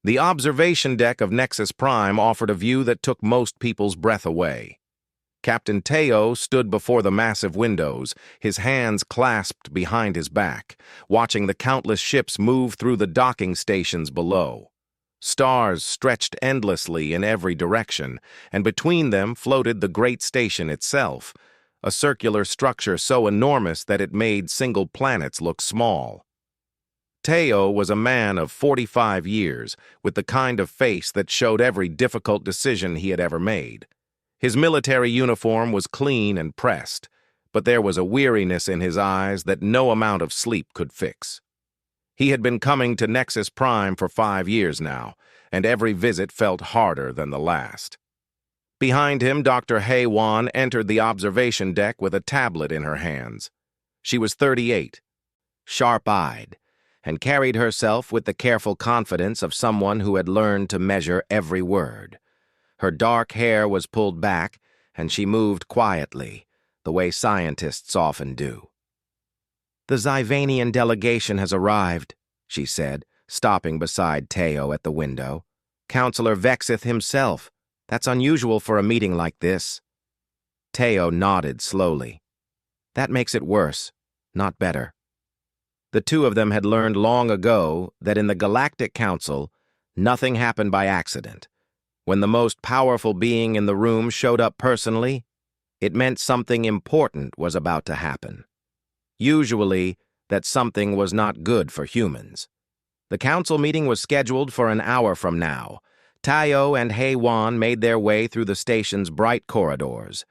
The observation deck of Nexus Prime offered a view that took most people's breath away. Captain Teo stood before the massive windows, his hands clasped behind his back, watching the countless ships move through the docking stations below. Stars stretched endlessly in every direction, and between them floated the great station itself, a circular structure so enormous that it made single planets look small. Teo was a man of 45 years, with the kind of face that showed every difficult decision he had ever made. His military uniform was clean and pressed, but there was a weariness in his eyes that no amount of sleep could fix. He had been coming to Nexus Prime for 5 years now, and every visit felt harder than the last. Behind him, Dr. Hei Wan entered the observation deck with a tablet in her hands. She was 38, sharp-eyed, and carried herself with the careful confidence of someone who had learned to measure every word. Her dark hair was pulled back, and she moved quietly, the way scientists often do. "The Zyvanian delegation has arrived," she said, stopping beside Teo at the window. "Counselor Vexith himself. That's unusual for a meeting like this." Teo nodded slowly. "That makes it worse, not better." The two of them had learned long ago that in the Galactic Council, nothing happened by accident. When the most powerful being in the room showed up personally, it meant something important was about to happen. Usually, that something was not good for humans. The council meeting was scheduled for an hour from now. Tayo and Hei Wan made their way through the station's bright corridors,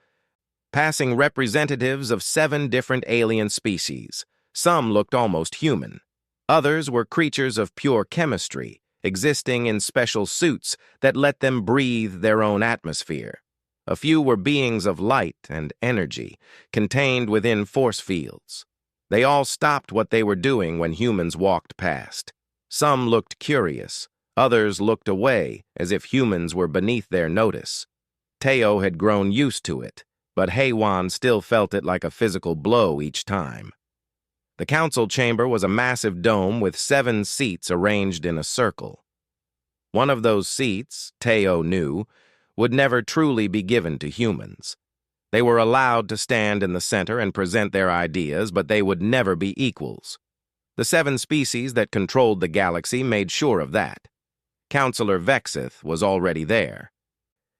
passing representatives of 7 different alien species. Some looked almost human. Others were creatures of pure chemistry, existing in special suits that let them breathe their own atmosphere. A few were beings of light and energy, contained within force fields. They all stopped what they were doing when humans walked past. Some looked curious. Others looked away, as if humans were beneath their notice. Teo had grown used to it, but Hei Wan still felt it like a physical blow each time. The council chamber was a massive dome with 7 seats arranged in a circle. One of those seats, Teo knew, would never truly be given to humans. They were allowed to stand in the center and present their ideas, but they would never be equals. The 7 species that controlled the galaxy made sure of that. Counselor Vexith was already there,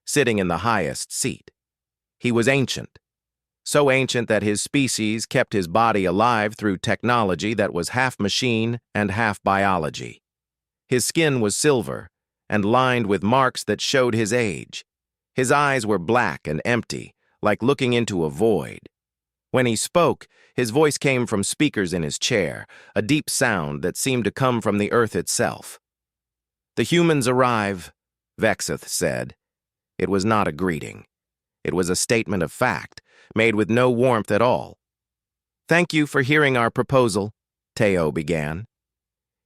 sitting in the highest seat. He was ancient. So ancient that his species kept his body alive through technology that was half machine and half biology. His skin was silver and lined with marks that showed his age. His eyes were black and empty, like looking into a void. When he spoke, his voice came from speakers in his chair, a deep sound that seemed to come from the earth itself. "The humans arrive," Vexith said. It was not a greeting. It was a statement of fact, made with no warmth at all. "Thank you for hearing our proposal," Teo began.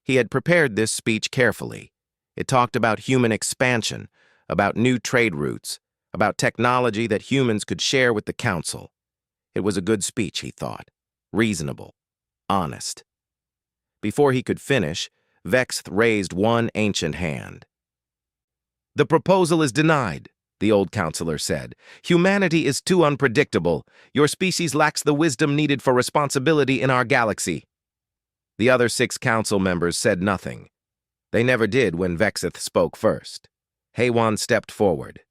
He had prepared this speech carefully. It talked about human expansion, about new trade routes, about technology that humans could share with the council. It was a good speech, he thought. Reasonable. Honest. Before he could finish, Vexth raised one ancient hand. "The proposal is denied," the old counselor said. "Humanity is too unpredictable. Your species lacks the wisdom needed for responsibility in our galaxy." The other 6 council members said nothing. They never did when Vexith spoke first. Hei Wan stepped forward.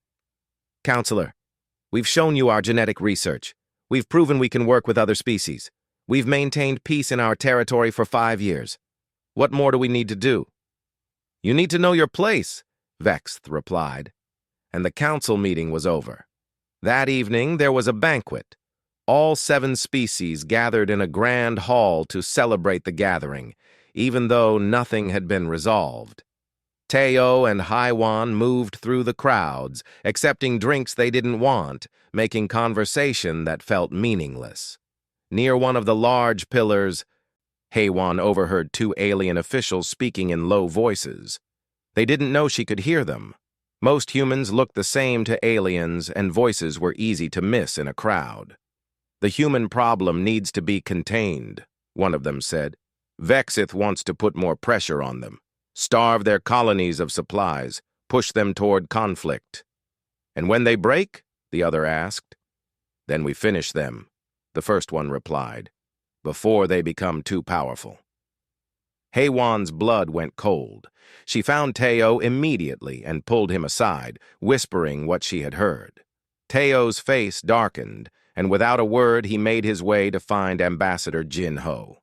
"Counselor, we've shown you our genetic research. We've proven we can work with other species. We've maintained peace in our territory for 5 years. What more do we need to do?" "You need to know your place," Vexth replied. And the council meeting was over. That evening, there was a banquet. All 7 species gathered in a grand hall to celebrate the gathering, even though nothing had been resolved. Teo and Hei Wan moved through the crowds, accepting drinks they didn't want, making conversation that felt meaningless. Near one of the large pillars, Hei Wan overheard 2 alien officials speaking in low voices. They didn't know she could hear them. Most humans looked the same to aliens, and voices were easy to miss in a crowd. "The human problem needs to be contained," one of them said. "Vexith wants to put more pressure on them. starve their colonies of supplies, push them toward conflict. And when they break? The other asked. Then we finish them, the first one replied, before they become too powerful. HFY's blood went cold. She found Teo immediately and pulled him aside, whispering what she had heard. Teo's face darkened, and without a word he made his way to find Ambassador Jinho.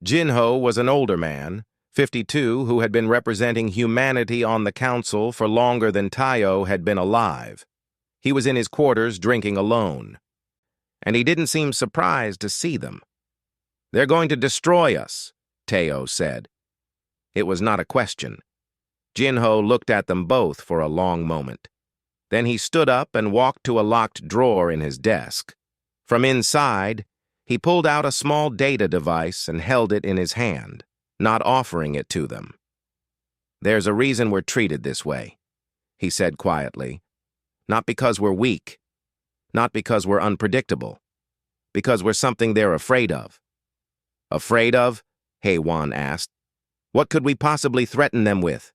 Jinho was an older man, 52, who had been representing humanity on the council for longer than Teo had been alive. He was in his quarters drinking alone. And he didn't seem surprised to see them. "They're going to destroy us," Teo said. It was not a question. Jinho looked at them both for a long moment. Then he stood up and walked to a locked drawer in his desk. From inside, he pulled out a small data device and held it in his hand, not offering it to them. "There's a reason we're treated this way," he said quietly. "Not because we're weak. Not because we're unpredictable. Because we're something they're afraid of." "Afraid of?" HFY asked. "What could we possibly threaten them with?"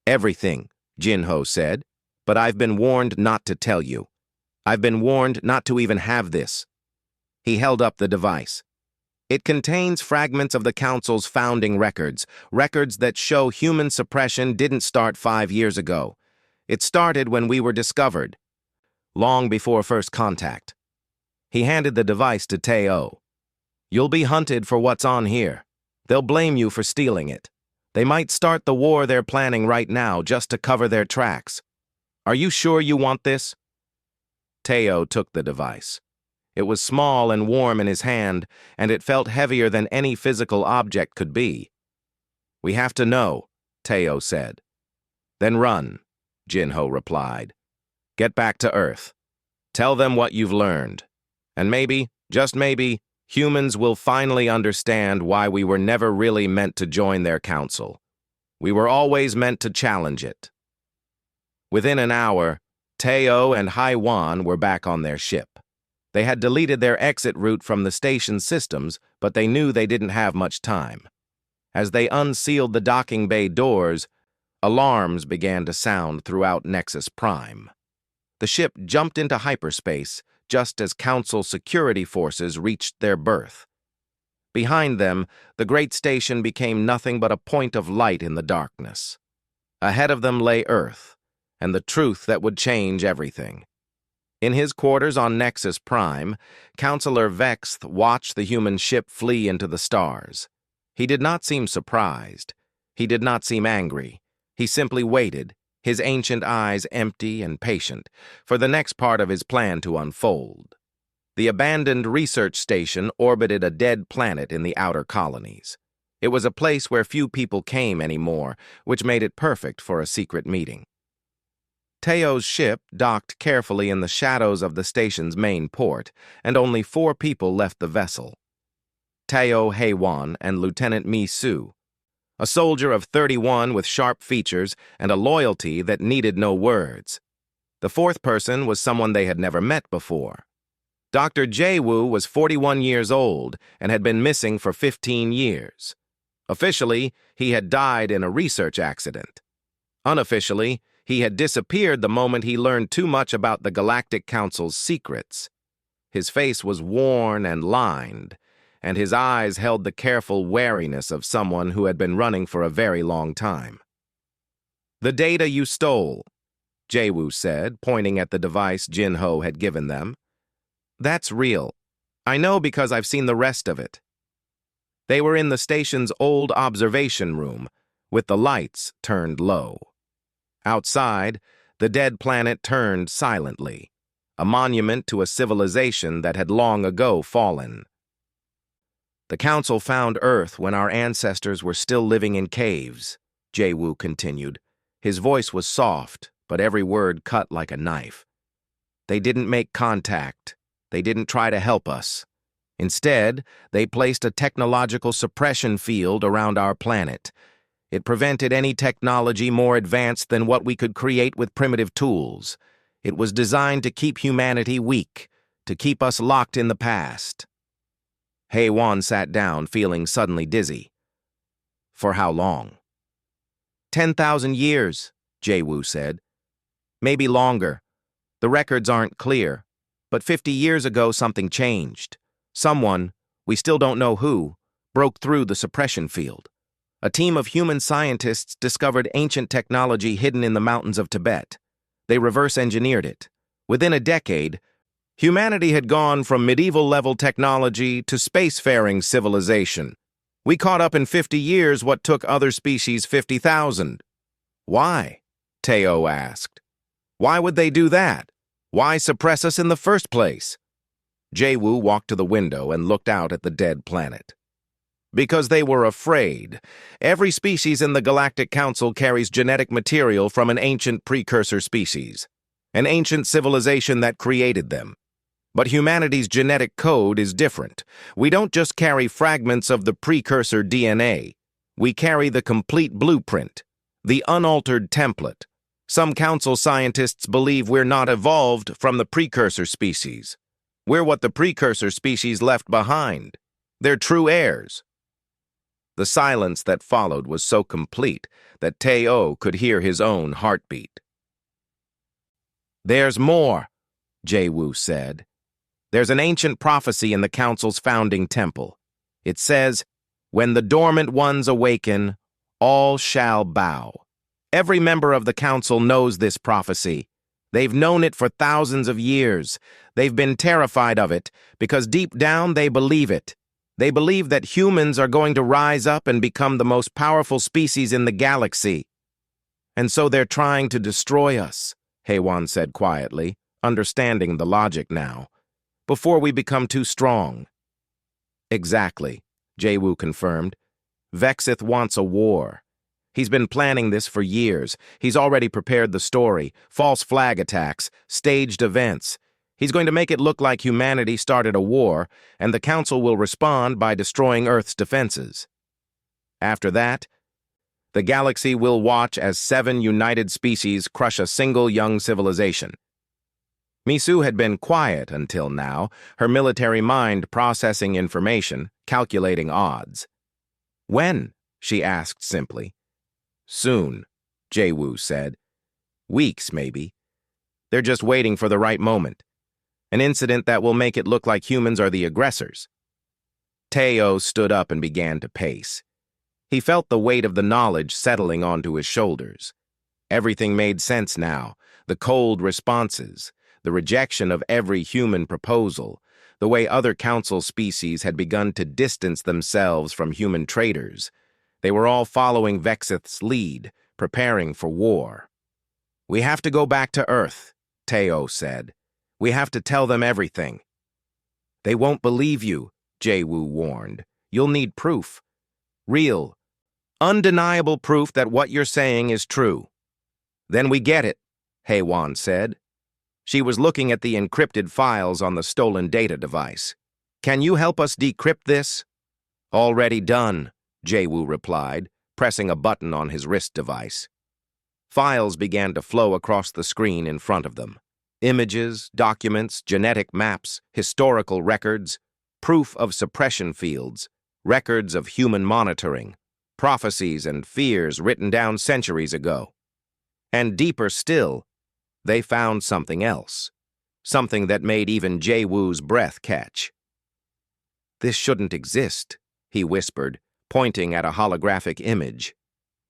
"Everything," Jinho said, "but I've been warned not to tell you. I've been warned not to even have this." He held up the device. It contains fragments of the Council's founding records, records that show human suppression didn't start 5 years ago. It started when we were discovered, long before first contact. He handed the device to Teo. "You'll be hunted for what's on here. They'll blame you for stealing it. They might start the war they're planning right now just to cover their tracks. Are you sure you want this?" Teo took the device. It was small and warm in his hand, and it felt heavier than any physical object could be. "We have to know," Teo said. "Then run," Jinho replied. "Get back to Earth. Tell them what you've learned. And maybe, just maybe, humans will finally understand why we were never really meant to join their council. We were always meant to challenge it." Within an hour, Teo and HFY were back on their ship. They had deleted their exit route from the station's systems, but they knew they didn't have much time. As they unsealed the docking bay doors, alarms began to sound throughout Nexus Prime. The ship jumped into hyperspace just as Council security forces reached their berth. Behind them, the great station became nothing but a point of light in the darkness. Ahead of them lay Earth, and the truth that would change everything. In his quarters on Nexus Prime, Counselor Vexth watched the human ship flee into the stars. He did not seem surprised. He did not seem angry. He simply waited, his ancient eyes empty and patient, for the next part of his plan to unfold. The abandoned research station orbited a dead planet in the outer colonies. It was a place where few people came anymore, which made it perfect for a secret meeting. Teo's ship docked carefully in the shadows of the station's main port, and only 4 people left the vessel. Teo, HFY, and Lieutenant Mi Su, a soldier of 31 with sharp features and a loyalty that needed no words. The 4th person was someone they had never met before. Dr. Jae-woo was 41 years old and had been missing for 15 years. Officially, he had died in a research accident. Unofficially, he had disappeared the moment he learned too much about the Galactic Council's secrets. His face was worn and lined, and his eyes held the careful wariness of someone who had been running for a very long time. "The data you stole," Jae-woo said, pointing at the device Jinho had given them. "That's real. I know because I've seen the rest of it." They were in the station's old observation room, with the lights turned low. Outside, the dead planet turned silently, a monument to a civilization that had long ago fallen. "The Council found Earth when our ancestors were still living in caves," Jae-woo continued. His voice was soft, but every word cut like a knife. "They didn't make contact. They didn't try to help us. Instead, they placed a technological suppression field around our planet. It prevented any technology more advanced than what we could create with primitive tools. It was designed to keep humanity weak, to keep us locked in the past." HFY sat down, feeling suddenly dizzy. "For how long?" 10,000 years, Jay-Woo said. Maybe longer. The records aren't clear. But 50 years ago, something changed. Someone, we still don't know who, broke through the suppression field. A team of human scientists discovered ancient technology hidden in the mountains of Tibet. They reverse-engineered it. Within a decade, humanity had gone from medieval-level technology to spacefaring civilization. We caught up in 50 years what took other species 50,000. Why? Teo asked. Why would they do that? Why suppress us in the first place? Jay-Woo walked to the window and looked out at the dead planet. Because they were afraid. Every species in the Galactic Council carries genetic material from an ancient precursor species, an ancient civilization that created them. But humanity's genetic code is different. We don't just carry fragments of the precursor DNA. We carry the complete blueprint, the unaltered template. Some council scientists believe we're not evolved from the precursor species. We're what the precursor species left behind. They're true heirs. The silence that followed was so complete that Teo could hear his own heartbeat. There's more, Jay-Woo said. There's an ancient prophecy in the Council's founding temple. It says, "When the dormant ones awaken, all shall bow." Every member of the Council knows this prophecy. They've known it for thousands of years. They've been terrified of it because deep down they believe it. They believe that humans are going to rise up and become the most powerful species in the galaxy. And so they're trying to destroy us, Haewon said quietly, understanding the logic now, before we become too strong. Exactly, Jay-Woo confirmed. Vexith wants a war. He's been planning this for years. He's already prepared the story, false flag attacks, staged events. He's going to make it look like humanity started a war, and the Council will respond by destroying Earth's defenses. After that, the galaxy will watch as 7 united species crush a single young civilization. Misu had been quiet until now, her military mind processing information, calculating odds. When? She asked simply. Soon, Jay-Woo said. Weeks, maybe. They're just waiting for the right moment. An incident that will make it look like humans are the aggressors. Teo stood up and began to pace. He felt the weight of the knowledge settling onto his shoulders. Everything made sense now. The cold responses, the rejection of every human proposal, the way other council species had begun to distance themselves from human traitors. They were all following Vexith's lead, preparing for war. We have to go back to Earth, Teo said. We have to tell them everything. They won't believe you, Jay-Woo warned. You'll need proof. Real, undeniable proof that what you're saying is true. Then we get it, Haewon said. She was looking at the encrypted files on the stolen data device. Can you help us decrypt this? Already done, Jay-Woo replied, pressing a button on his wrist device. Files began to flow across the screen in front of them. Images, documents, genetic maps, historical records, proof of suppression fields, records of human monitoring, prophecies and fears written down centuries ago. And deeper still, they found something else, something that made even Jay-Woo's breath catch. This shouldn't exist, he whispered, pointing at a holographic image.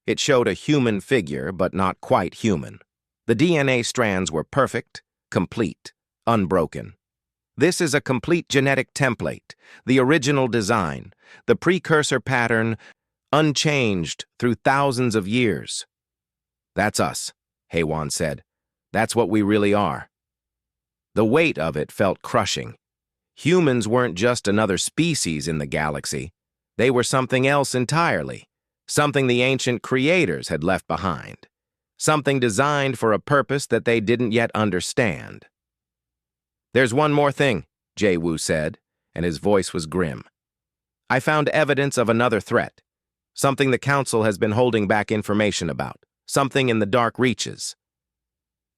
It showed a human figure, but not quite human. The DNA strands were perfect, complete, unbroken. This is a complete genetic template, the original design, the precursor pattern, unchanged through thousands of years. That's us, Haewon said. That's what we really are. The weight of it felt crushing. Humans weren't just another species in the galaxy. They were something else entirely, something the ancient creators had left behind, something designed for a purpose that they didn't yet understand. There's one more thing, Jay-Woo said, and his voice was grim. I found evidence of another threat, something the Council has been holding back information about, something in the dark reaches.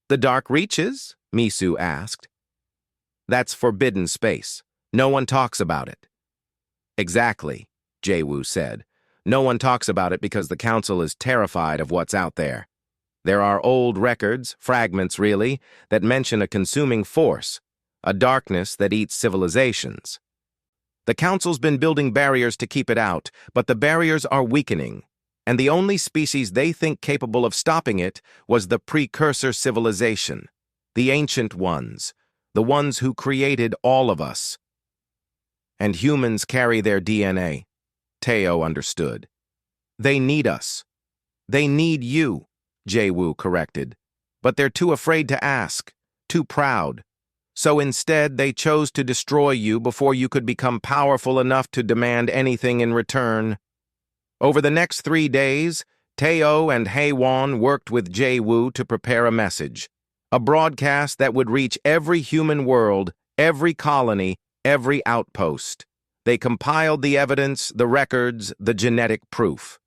The dark reaches? Misu asked. That's forbidden space. No one talks about it. Exactly, Jay-Woo said. No one talks about it because the Council is terrified of what's out there. There are old records, fragments really, that mention a consuming force, a darkness that eats civilizations. The Council's been building barriers to keep it out, but the barriers are weakening, and the only species they think capable of stopping it was the precursor civilization, the ancient ones, the ones who created all of us. And humans carry their DNA. Teo understood. They need us. They need you, Jae-woo corrected. But they're too afraid to ask, too proud. So instead, they chose to destroy you before you could become powerful enough to demand anything in return. Over the next 3 days, Teo and Haewon worked with Jae-woo to prepare a message, a broadcast that would reach every human world, every colony, every outpost. They compiled the evidence, the records, the genetic proof.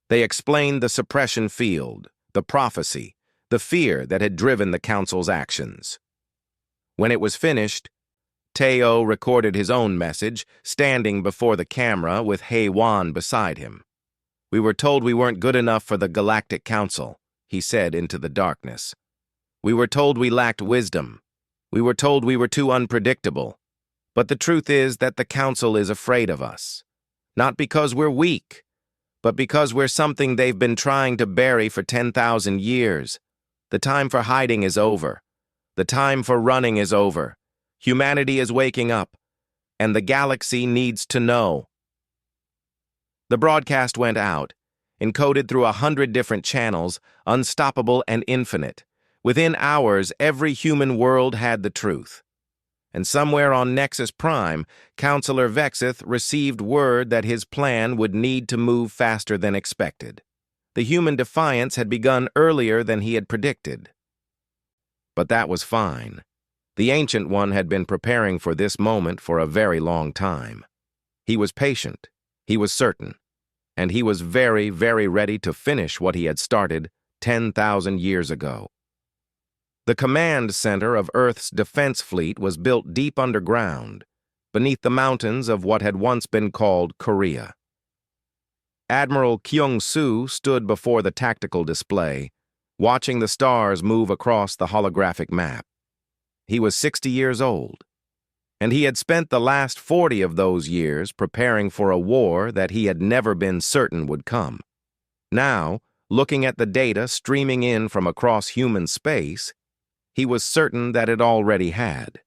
They explained the suppression field, the prophecy, the fear that had driven the Council's actions. When it was finished, Teo recorded his own message, standing before the camera with Haewon beside him. "We were told we weren't good enough for the Galactic Council," he said into the darkness. "We were told we lacked wisdom. We were told we were too unpredictable. But the truth is that the Council is afraid of us. Not because we're weak, but because we're something they've been trying to bury for 10,000 years. The time for hiding is over. The time for running is over. Humanity is waking up, and the galaxy needs to know." The broadcast went out, encoded through 100 different channels, unstoppable and infinite. Within hours, every human world had the truth. And somewhere on Nexus Prime, Counselor Vexith received word that his plan would need to move faster than expected. The human defiance had begun earlier than he had predicted. But that was fine. The Ancient One had been preparing for this moment for a very long time. He was patient, he was certain, and he was very, very ready to finish what he had started 10,000 years ago. The command center of Earth's defense fleet was built deep underground, beneath the mountains of what had once been called Korea. Admiral Kyung-soo stood before the tactical display, watching the stars move across the holographic map. He was 60 years old, and he had spent the last 40 of those years preparing for a war that he had never been certain would come. Now, looking at the data streaming in from across human space, he was certain that it already had.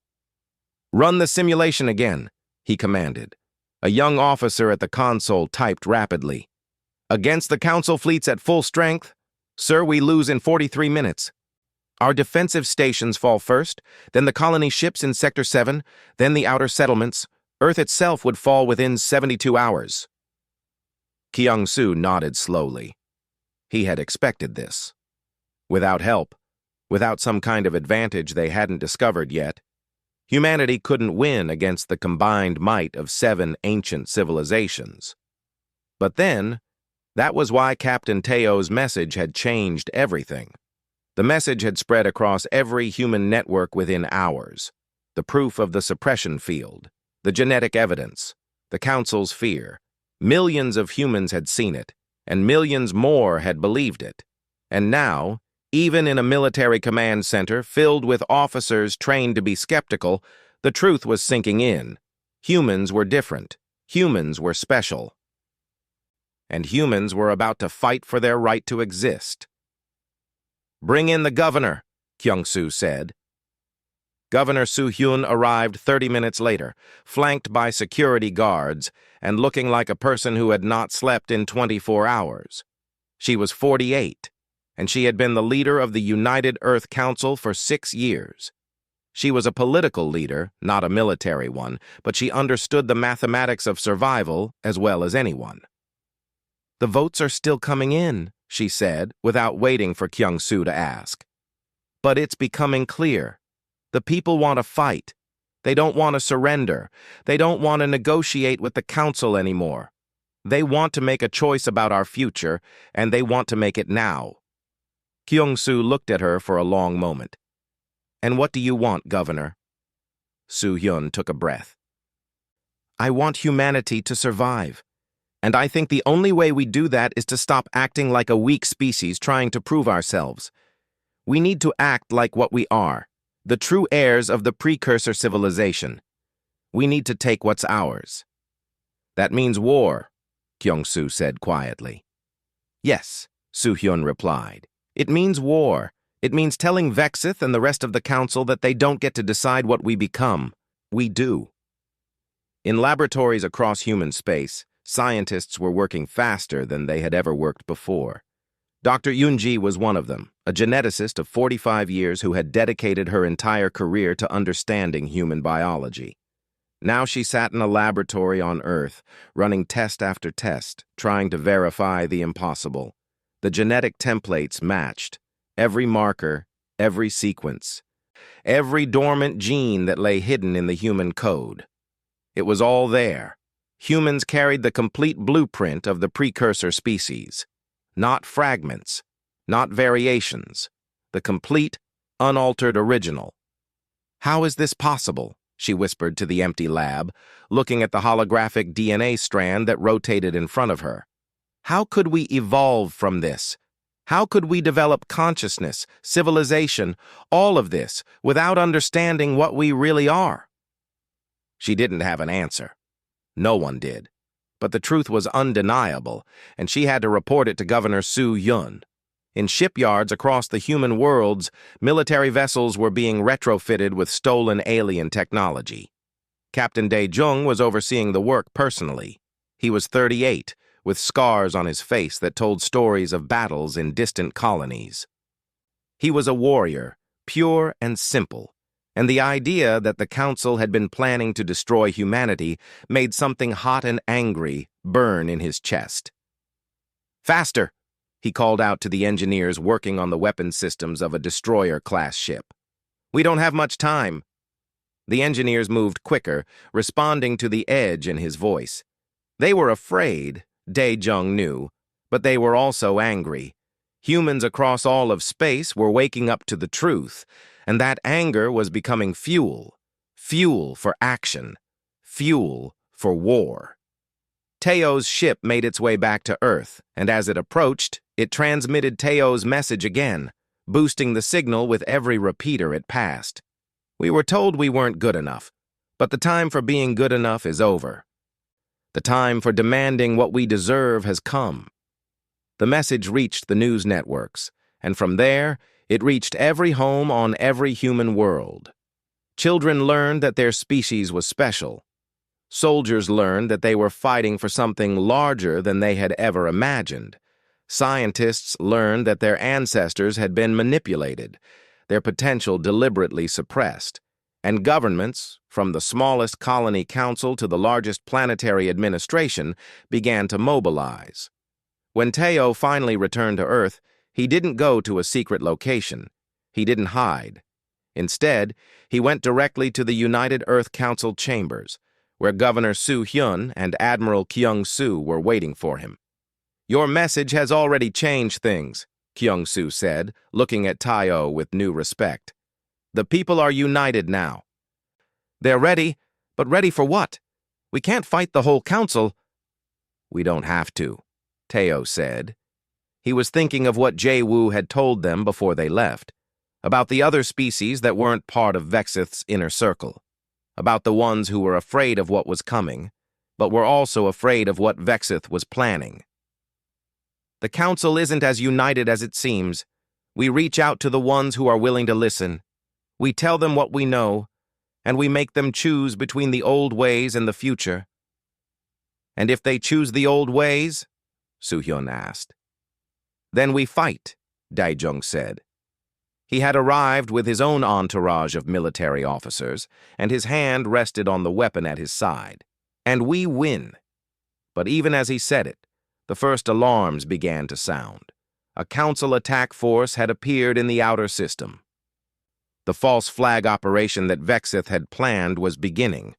"Run the simulation again," he commanded. A young officer at the console typed rapidly. "Against the Council fleets at full strength? Sir, we lose in 43 minutes. Our defensive stations fall first, then the colony ships in Sector 7, then the outer settlements. Earth itself would fall within 72 hours. Kyung-soo nodded slowly. He had expected this. Without help, without some kind of advantage they hadn't discovered yet, humanity couldn't win against the combined might of 7 ancient civilizations. But then, that was why Captain Teo's message had changed everything. The message had spread across every human network within hours. The proof of the suppression field, the genetic evidence, the Council's fear. Millions of humans had seen it, and millions more had believed it. And now, even in a military command center filled with officers trained to be skeptical, the truth was sinking in. Humans were different. Humans were special. And humans were about to fight for their right to exist. "Bring in the governor," Kyung-soo said. Governor Soo-hyun arrived 30 minutes later, flanked by security guards and looking like a person who had not slept in 24 hours. She was 48, and she had been the leader of the United Earth Council for 6 years. She was a political leader, not a military one, but she understood the mathematics of survival as well as anyone. "The votes are still coming in," she said, without waiting for Kyung-soo to ask. "But it's becoming clear. The people want to fight. They don't want to surrender. They don't want to negotiate with the Council anymore. They want to make a choice about our future, and they want to make it now." Kyung-soo looked at her for a long moment. "And what do you want, Governor?" Soo-hyun took a breath. "I want humanity to survive. And I think the only way we do that is to stop acting like a weak species trying to prove ourselves. We need to act like what we are, the true heirs of the precursor civilization. We need to take what's ours. That means war, Kyung-soo said quietly. Yes, Soo-hyun replied. It means war. It means telling Vexith and the rest of the council that they don't get to decide what we become. We do. In laboratories across human space, scientists were working faster than they had ever worked before. Dr. Yoonji was one of them, a geneticist of 45 years who had dedicated her entire career to understanding human biology. Now she sat in a laboratory on Earth, running test after test, trying to verify the impossible. The genetic templates matched. Every marker, every sequence, every dormant gene that lay hidden in the human code. It was all there. Humans carried the complete blueprint of the precursor species. Not fragments, not variations. The complete, unaltered original. How is this possible? She whispered to the empty lab, looking at the holographic DNA strand that rotated in front of her. How could we evolve from this? How could we develop consciousness, civilization, all of this, without understanding what we really are? She didn't have an answer. No one did. But the truth was undeniable, and she had to report it to Governor Soo-hyun. In shipyards across the human worlds, military vessels were being retrofitted with stolen alien technology. Captain Dae-jung was overseeing the work personally. He was 38, with scars on his face that told stories of battles in distant colonies. He was a warrior, pure and simple, and the idea that the Council had been planning to destroy humanity made something hot and angry burn in his chest. "Faster!" he called out to the engineers working on the weapon systems of a destroyer-class ship. "We don't have much time." The engineers moved quicker, responding to the edge in his voice. They were afraid, Dae-jung knew, but they were also angry. Humans across all of space were waking up to the truth, and that anger was becoming fuel. Fuel for action. Fuel for war. Teo's ship made its way back to Earth, and as it approached, it transmitted Teo's message again, boosting the signal with every repeater it passed. "We were told we weren't good enough, but the time for being good enough is over. The time for demanding what we deserve has come." The message reached the news networks, and from there, it reached every home on every human world. Children learned that their species was special. Soldiers learned that they were fighting for something larger than they had ever imagined. Scientists learned that their ancestors had been manipulated, their potential deliberately suppressed. And governments, from the smallest colony council to the largest planetary administration, began to mobilize. When Teo finally returned to Earth, he didn't go to a secret location. He didn't hide. Instead, he went directly to the United Earth Council chambers, where Governor Soo-hyun and Admiral Kyung-soo were waiting for him. "Your message has already changed things," Kyung-soo said, looking at Teo with new respect. "The people are united now." "They're ready, but ready for what? We can't fight the whole council." "We don't have to," Teo said. He was thinking of what Jae-woo had told them before they left, about the other species that weren't part of Vexith's inner circle, about the ones who were afraid of what was coming, but were also afraid of what Vexith was planning. "The council isn't as united as it seems. We reach out to the ones who are willing to listen. We tell them what we know, and we make them choose between the old ways and the future." "And if they choose the old ways?" Soo-hyun asked. "Then we fight," Dae-jung said. He had arrived with his own entourage of military officers, and his hand rested on the weapon at his side. "And we win." But even as he said it, the first alarms began to sound. A council attack force had appeared in the outer system. The false flag operation that Vexith had planned was beginning.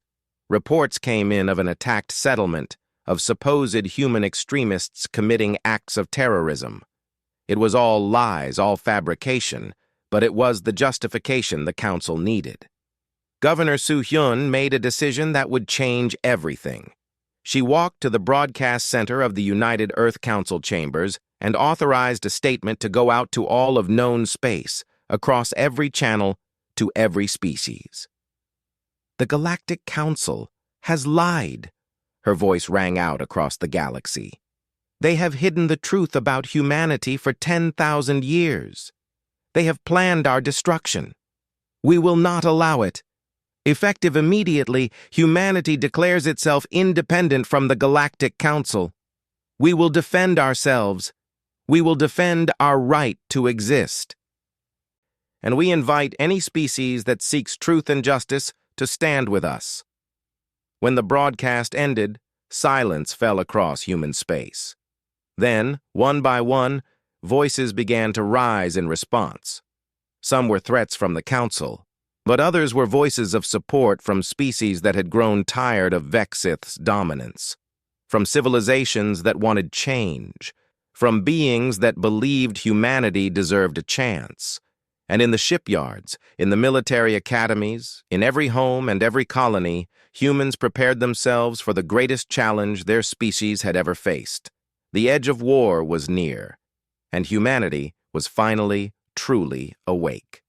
Reports came in of an attacked settlement, of supposed human extremists committing acts of terrorism. It was all lies, all fabrication, but it was the justification the council needed. Governor Soo-hyun made a decision that would change everything. She walked to the broadcast center of the United Earth Council chambers and authorized a statement to go out to all of known space, across every channel, to every species. "The Galactic Council has lied," her voice rang out across the galaxy. "They have hidden the truth about humanity for 10,000 years. They have planned our destruction. We will not allow it. Effective immediately, humanity declares itself independent from the Galactic Council. We will defend ourselves. We will defend our right to exist. And we invite any species that seeks truth and justice to stand with us." When the broadcast ended, silence fell across human space. Then, one by one, voices began to rise in response. Some were threats from the Council, but others were voices of support from species that had grown tired of Vexith's dominance, from civilizations that wanted change, from beings that believed humanity deserved a chance. And in the shipyards, in the military academies, in every home and every colony, humans prepared themselves for the greatest challenge their species had ever faced. The edge of war was near, and humanity was finally, truly awake.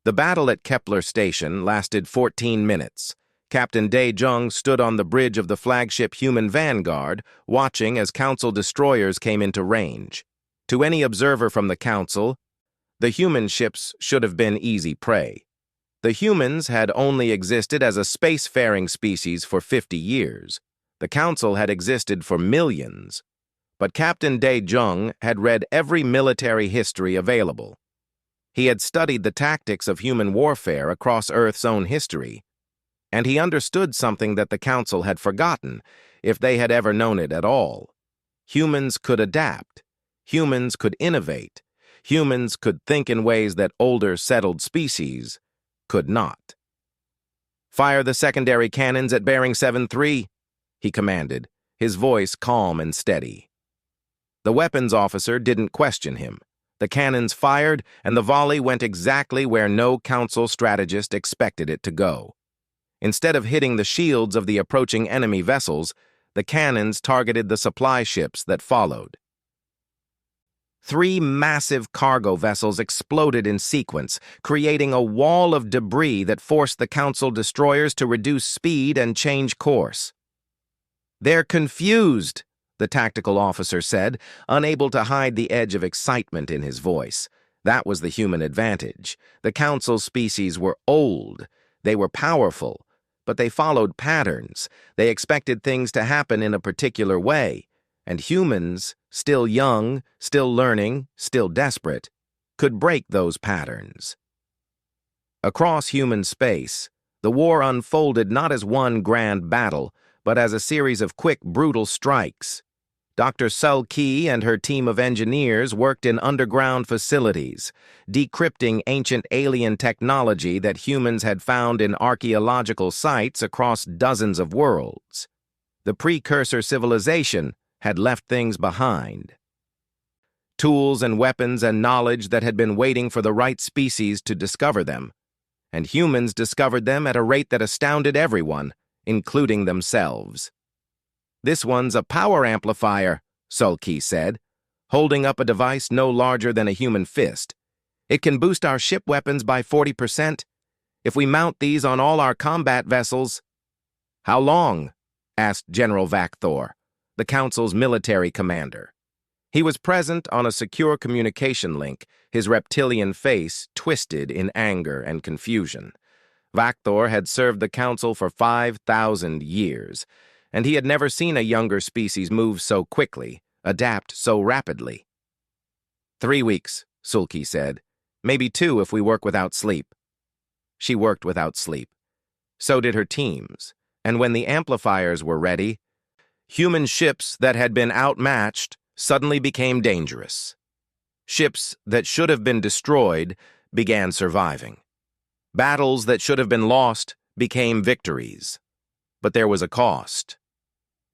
The battle at Kepler Station lasted 14 minutes. Captain Dae Jung stood on the bridge of the flagship Human Vanguard, watching as Council destroyers came into range. To any observer from the Council, the human ships should have been easy prey. The humans had only existed as a spacefaring species for 50 years. The Council had existed for millions. But Captain Dae Jung had read every military history available. He had studied the tactics of human warfare across Earth's own history, and he understood something that the Council had forgotten, if they had ever known it at all. Humans could adapt. Humans could innovate. Humans could think in ways that older, settled species could not. "Fire the secondary cannons at bearing 7-3, he commanded, his voice calm and steady. The weapons officer didn't question him. The cannons fired, and the volley went exactly where no Council strategist expected it to go. Instead of hitting the shields of the approaching enemy vessels, the cannons targeted the supply ships that followed. 3 massive cargo vessels exploded in sequence, creating a wall of debris that forced the Council destroyers to reduce speed and change course. "They're confused," the tactical officer said, unable to hide the edge of excitement in his voice. That was the human advantage. The Council species were old. They were powerful, but they followed patterns. They expected things to happen in a particular way. And humans, still young, still learning, still desperate, could break those patterns. Across human space, the war unfolded not as one grand battle, but as a series of quick, brutal strikes. Dr. Sul-Ki and her team of engineers worked in underground facilities, decrypting ancient alien technology that humans had found in archaeological sites across dozens of worlds. The precursor civilization had left things behind. Tools and weapons and knowledge that had been waiting for the right species to discover them. And humans discovered them at a rate that astounded everyone, including themselves. "This one's a power amplifier," Sul-Ki said, holding up a device no larger than a human fist. "It can boost our ship weapons by 40%. If we mount these on all our combat vessels—" "How long?" asked General Vakthor, the Council's military commander. He was present on a secure communication link, his reptilian face twisted in anger and confusion. Vakthor had served the Council for 5,000 years, and he had never seen a younger species move so quickly, adapt so rapidly. 3 weeks, Sul-Ki said. "Maybe 2 if we work without sleep." She worked without sleep. So did her teams, and when the amplifiers were ready, human ships that had been outmatched suddenly became dangerous. Ships that should have been destroyed began surviving. Battles that should have been lost became victories. But there was a cost.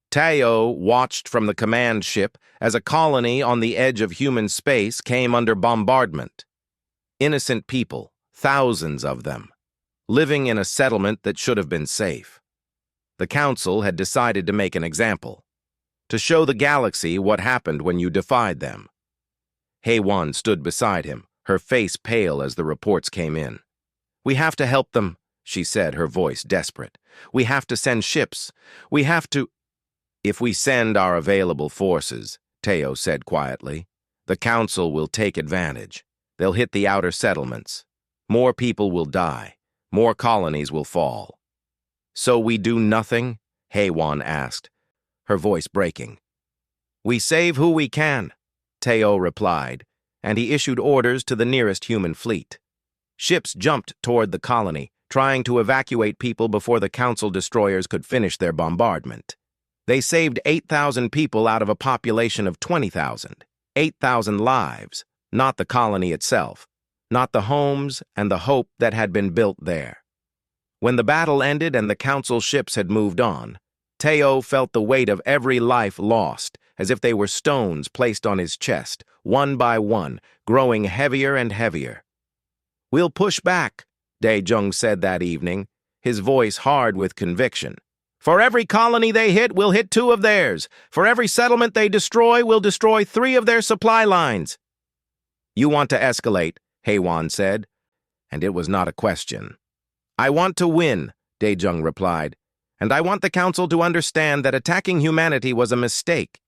Tao watched from the command ship as a colony on the edge of human space came under bombardment. Innocent people, thousands of them, living in a settlement that should have been safe. The Council had decided to make an example, to show the galaxy what happened when you defied them. HFY stood beside him, her face pale as the reports came in. "We have to help them," she said, her voice desperate. "We have to send ships. We have to—" "If we send our available forces," Teo said quietly, "the Council will take advantage. They'll hit the outer settlements. More people will die. More colonies will fall." "So we do nothing?" HFY asked, her voice breaking. "We save who we can," Teo replied, and he issued orders to the nearest human fleet. Ships jumped toward the colony, trying to evacuate people before the Council destroyers could finish their bombardment. They saved 8,000 people out of a population of 20,000. 8,000 lives, not the colony itself, not the homes and the hope that had been built there. When the battle ended and the Council ships had moved on, Teo felt the weight of every life lost, as if they were stones placed on his chest, one by one, growing heavier and heavier. "We'll push back," Dae-jung said that evening, his voice hard with conviction. "For every colony they hit, we'll hit 2 of theirs. For every settlement they destroy, we'll destroy 3 of their supply lines." "You want to escalate," HFY said, and it was not a question. "I want to win," Dae-jung replied, "and I want the Council to understand that attacking humanity was a mistake."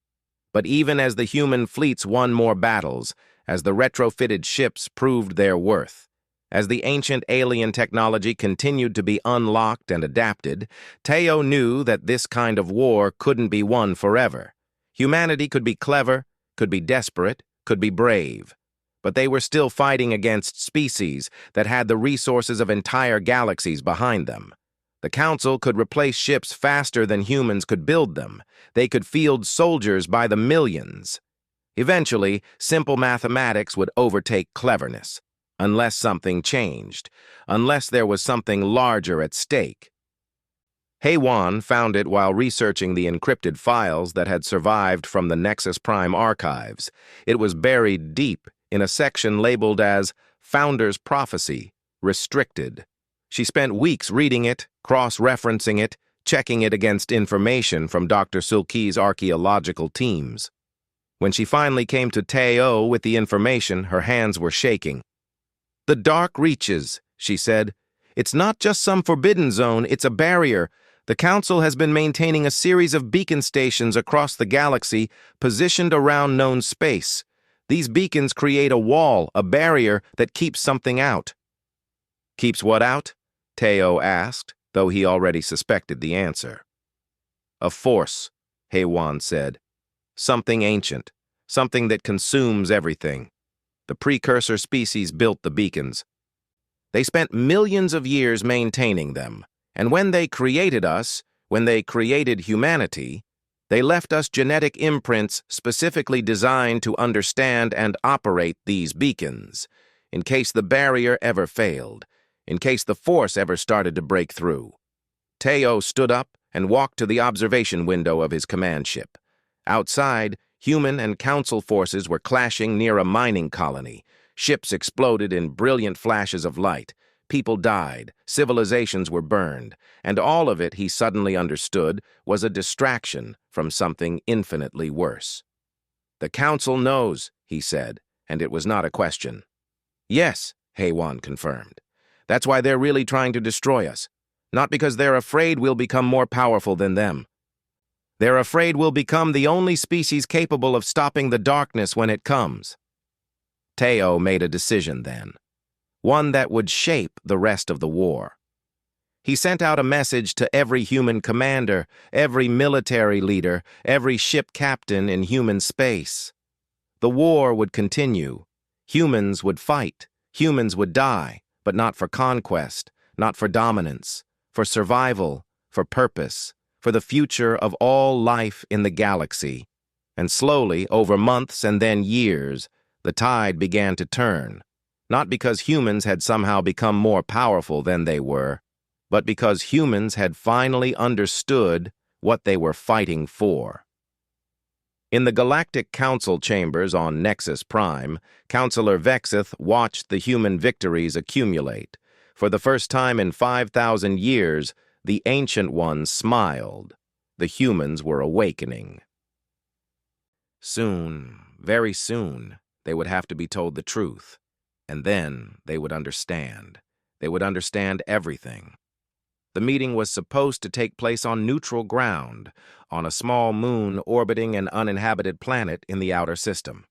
But even as the human fleets won more battles, as the retrofitted ships proved their worth, as the ancient alien technology continued to be unlocked and adapted, Teo knew that this kind of war couldn't be won forever. Humanity could be clever, could be desperate, could be brave. But they were still fighting against species that had the resources of entire galaxies behind them. The Council could replace ships faster than humans could build them. They could field soldiers by the millions. Eventually, simple mathematics would overtake cleverness, unless something changed, unless there was something larger at stake. HFY found it while researching the encrypted files that had survived from the Nexus Prime archives. It was buried deep in a section labeled as Founder's Prophecy, Restricted. She spent weeks reading it, cross-referencing it, checking it against information from Dr. Sulki's archaeological teams. When she finally came to Teo with the information, her hands were shaking. "The dark reaches," she said. "It's not just some forbidden zone, it's a barrier. The Council has been maintaining a series of beacon stations across the galaxy, positioned around known space. These beacons create a wall, a barrier that keeps something out." "Keeps what out?" Teo asked, though he already suspected the answer. "A force," HFY said. "Something ancient, something that consumes everything. The precursor species built the beacons. They spent millions of years maintaining them, and when they created us, when they created humanity, they left us genetic imprints specifically designed to understand and operate these beacons, in case the barrier ever failed, in case the force ever started to break through." Teo stood up and walked to the observation window of his command ship. Outside, human and Council forces were clashing near a mining colony. Ships exploded in brilliant flashes of light. People died, civilizations were burned, and all of it, he suddenly understood, was a distraction from something infinitely worse. "The Council knows," he said, and it was not a question. "Yes," HFY confirmed. "That's why they're really trying to destroy us. Not because they're afraid we'll become more powerful than them. They're afraid we'll become the only species capable of stopping the darkness when it comes." Teo made a decision then, one that would shape the rest of the war. He sent out a message to every human commander, every military leader, every ship captain in human space. The war would continue. Humans would fight. Humans would die, but not for conquest, not for dominance, for survival, for purpose, for the future of all life in the galaxy. And slowly, over months and then years, the tide began to turn, not because humans had somehow become more powerful than they were, but because humans had finally understood what they were fighting for. In the Galactic Council chambers on Nexus Prime, Counselor Vexith watched the human victories accumulate. For the first time in 5,000 years, The Ancient Ones smiled. The humans were awakening. Soon, very soon, they would have to be told the truth. And then they would understand. They would understand everything. The meeting was supposed to take place on neutral ground, on a small moon orbiting an uninhabited planet in the outer system.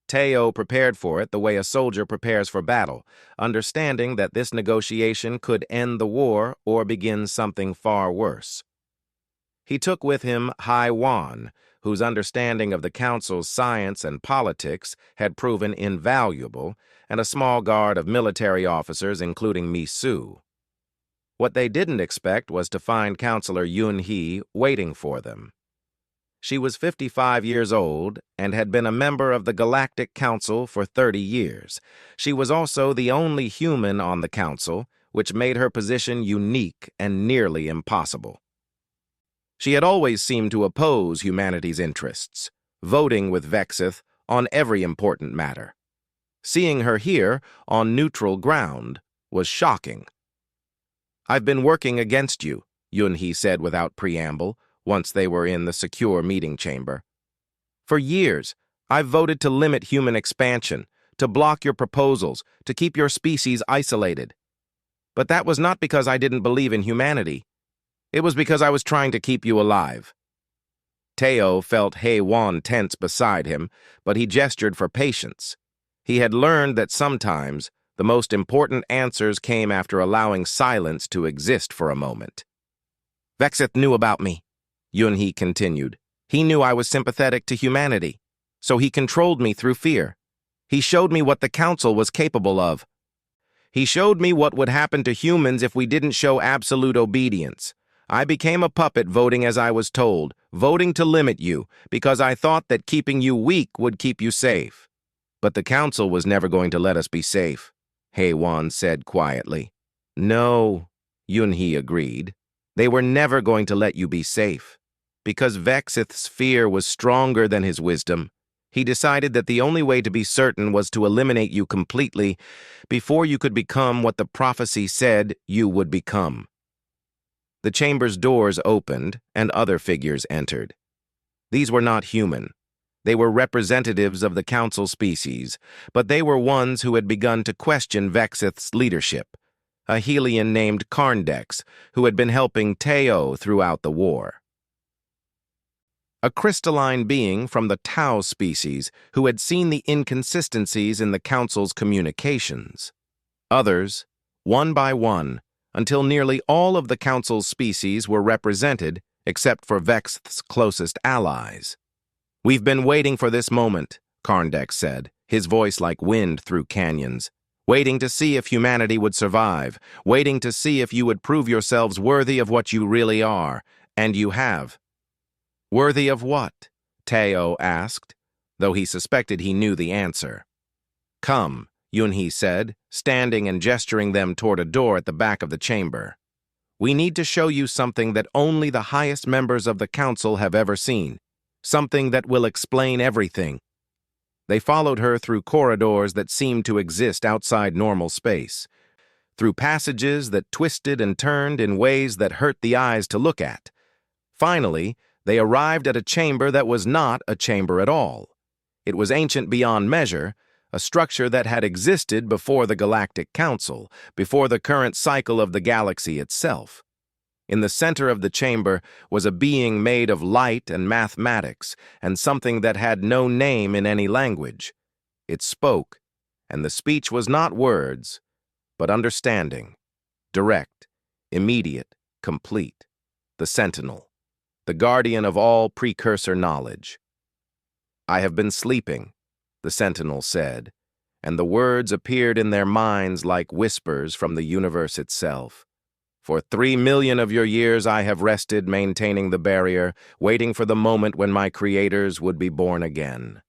Teo prepared for it the way a soldier prepares for battle, understanding that this negotiation could end the war or begin something far worse. He took with him Hai Wan, whose understanding of the Council's science and politics had proven invaluable, and a small guard of military officers, including Mi Su. What they didn't expect was to find Counselor Yun He waiting for them. She was 55 years old and had been a member of the Galactic Council for 30 years. She was also the only human on the Council, which made her position unique and nearly impossible. She had always seemed to oppose humanity's interests, voting with Vexith on every important matter. Seeing her here, on neutral ground, was shocking. "I've been working against you," Yun He said without preamble, once they were in the secure meeting chamber. "For years, I've voted to limit human expansion, to block your proposals, to keep your species isolated. But that was not because I didn't believe in humanity. It was because I was trying to keep you alive." Teo felt Hai Wan tense beside him, but he gestured for patience. He had learned that sometimes the most important answers came after allowing silence to exist for a moment. "Vexith knew about me," Yun He continued. "He knew I was sympathetic to humanity, so he controlled me through fear. He showed me what the Council was capable of. He showed me what would happen to humans if we didn't show absolute obedience. I became a puppet voting as I was told, voting to limit you, because I thought that keeping you weak would keep you safe. But the Council was never going to let us be safe," Hai Wan said quietly. "No," Yun He agreed. "They were never going to let you be safe. Because Vexith's fear was stronger than his wisdom, he decided that the only way to be certain was to eliminate you completely before you could become what the prophecy said you would become." The chamber's doors opened, and other figures entered. These were not human. They were representatives of the Council species, but they were ones who had begun to question Vexith's leadership. A Helian named Karndex, who had been helping Teo throughout the war. A crystalline being from the Tau species who had seen the inconsistencies in the Council's communications. Others, one by one, until nearly all of the Council's species were represented, except for Vexith's closest allies. "We've been waiting for this moment," Karndex said, his voice like wind through canyons. "Waiting to see if humanity would survive, waiting to see if you would prove yourselves worthy of what you really are, and you have." "Worthy of what?" Teo asked, though he suspected he knew the answer. "Come," Yun He said, standing and gesturing them toward a door at the back of the chamber. "We need to show you something that only the highest members of the Council have ever seen, something that will explain everything." They followed her through corridors that seemed to exist outside normal space, through passages that twisted and turned in ways that hurt the eyes to look at. Finally, they arrived at a chamber that was not a chamber at all. It was ancient beyond measure, a structure that had existed before the Galactic Council, before the current cycle of the galaxy itself. In the center of the chamber was a being made of light and mathematics, and something that had no name in any language. It spoke, and the speech was not words, but understanding, direct, immediate, complete. The Sentinel, the guardian of all precursor knowledge. "I have been sleeping," the Sentinel said, and the words appeared in their minds like whispers from the universe itself. "For 3 million of your years I have rested maintaining the barrier, waiting for the moment when my creators would be born again."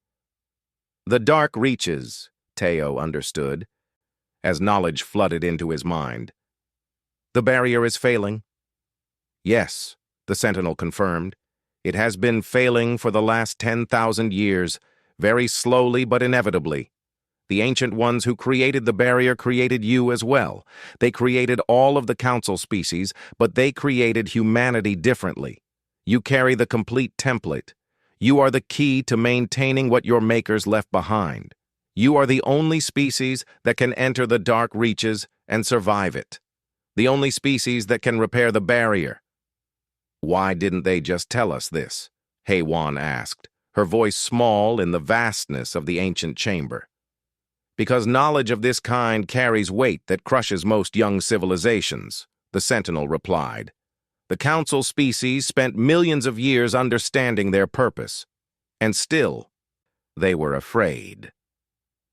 The dark reaches, Teo understood, as knowledge flooded into his mind. "The barrier is failing?" "Yes," the Sentinel confirmed. "It has been failing for the last 10,000 years, very slowly but inevitably. The ancient ones who created the barrier created you as well. They created all of the council species, but they created humanity differently. You carry the complete template. You are the key to maintaining what your makers left behind. You are the only species that can enter the dark reaches and survive it. The only species that can repair the barrier. Why didn't they just tell us this? HFY asked, her voice small in the vastness of the ancient chamber. Because knowledge of this kind carries weight that crushes most young civilizations, the Sentinel replied. The council species spent millions of years understanding their purpose, and still, they were afraid.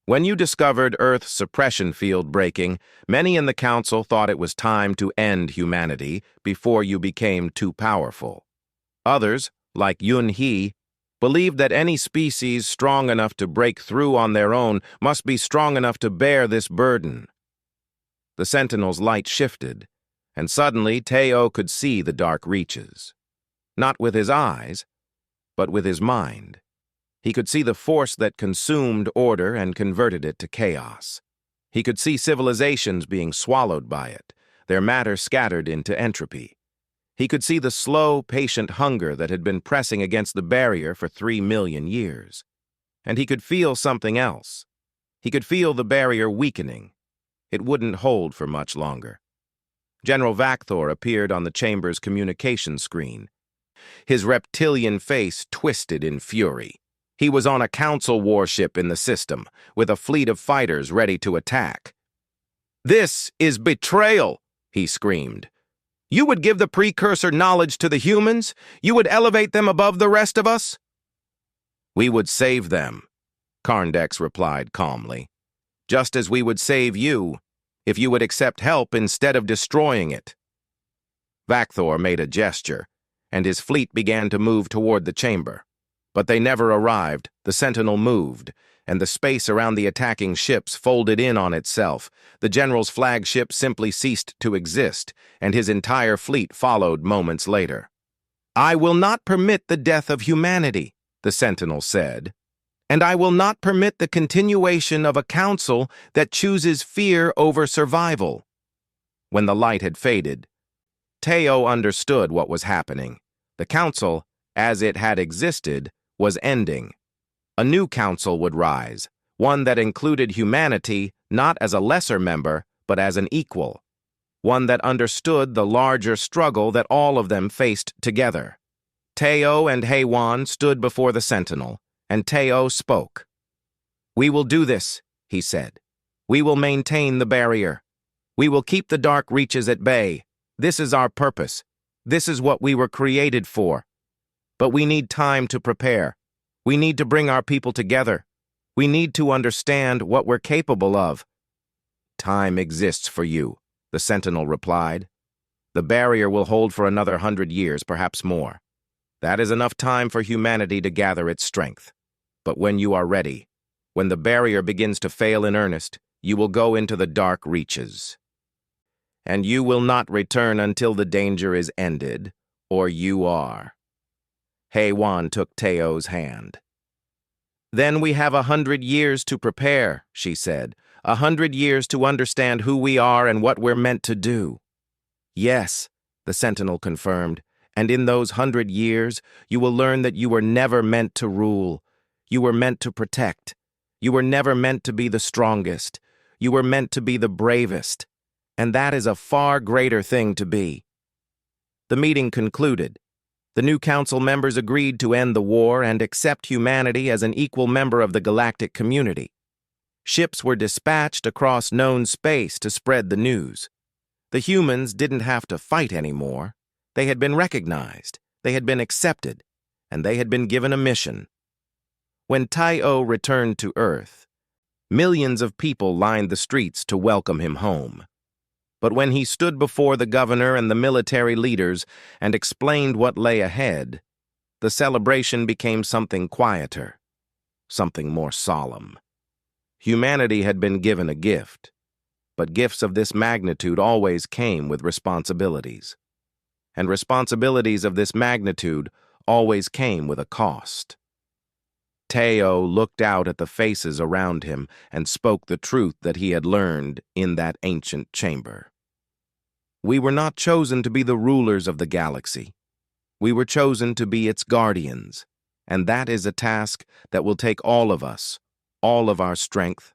When you discovered Earth's suppression field breaking, many in the council thought it was time to end humanity before you became too powerful. Others, like Yun He, believed that any species strong enough to break through on their own must be strong enough to bear this burden. The Sentinel's light shifted, and suddenly Teo could see the dark reaches. Not with his eyes, but with his mind. He could see the force that consumed order and converted it to chaos. He could see civilizations being swallowed by it, their matter scattered into entropy. He could see the slow, patient hunger that had been pressing against the barrier for 3 million years. And he could feel something else. He could feel the barrier weakening. It wouldn't hold for much longer. General Vakthor appeared on the chamber's communication screen. His reptilian face twisted in fury. He was on a council warship in the system, with a fleet of fighters ready to attack. "This is betrayal," he screamed. "You would give the precursor knowledge to the humans? You would elevate them above the rest of us?" "We would save them," Karndex replied calmly. "Just as we would save you, if you would accept help instead of destroying it." Vakthor made a gesture, and his fleet began to move toward the chamber. But they never arrived. The Sentinel moved, and the space around the attacking ships folded in on itself. The general's flagship simply ceased to exist, and his entire fleet followed moments later. "I will not permit the death of humanity," the Sentinel said, "and I will not permit the continuation of a council that chooses fear over survival." When the light had faded, Teo understood what was happening. The council, as it had existed, was ending. A new council would rise, one that included humanity not as a lesser member, but as an equal. One that understood the larger struggle that all of them faced together. Teo and HFY stood before the Sentinel, and Teo spoke. "We will do this," he said. "We will maintain the barrier. We will keep the dark reaches at bay. This is our purpose. This is what we were created for. But we need time to prepare. We need to bring our people together. We need to understand what we're capable of." "Time exists for you," the Sentinel replied. "The barrier will hold for another 100 years, perhaps more. That is enough time for humanity to gather its strength. But when you are ready, when the barrier begins to fail in earnest, you will go into the dark reaches. And you will not return until the danger is ended, or you are." HFY took Teo's hand. "Then we have 100 years to prepare," she said. 100 years to understand who we are and what we're meant to do." "Yes," the Sentinel confirmed, "and in those 100 years, you will learn that you were never meant to rule. You were meant to protect. You were never meant to be the strongest. You were meant to be the bravest. And that is a far greater thing to be." The meeting concluded. The new council members agreed to end the war and accept humanity as an equal member of the galactic community. Ships were dispatched across known space to spread the news. The humans didn't have to fight anymore. They had been recognized, they had been accepted, and they had been given a mission. When Teo returned to Earth, millions of people lined the streets to welcome him home. But when he stood before the governor and the military leaders and explained what lay ahead, the celebration became something quieter, something more solemn. Humanity had been given a gift, but gifts of this magnitude always came with responsibilities. And responsibilities of this magnitude always came with a cost. Teo looked out at the faces around him and spoke the truth that he had learned in that ancient chamber. We were not chosen to be the rulers of the galaxy. We were chosen to be its guardians, and that is a task that will take all of us, all of our strength,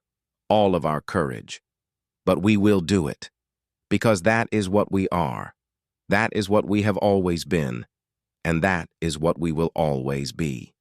all of our courage. But we will do it, because that is what we are. That is what we have always been, and that is what we will always be.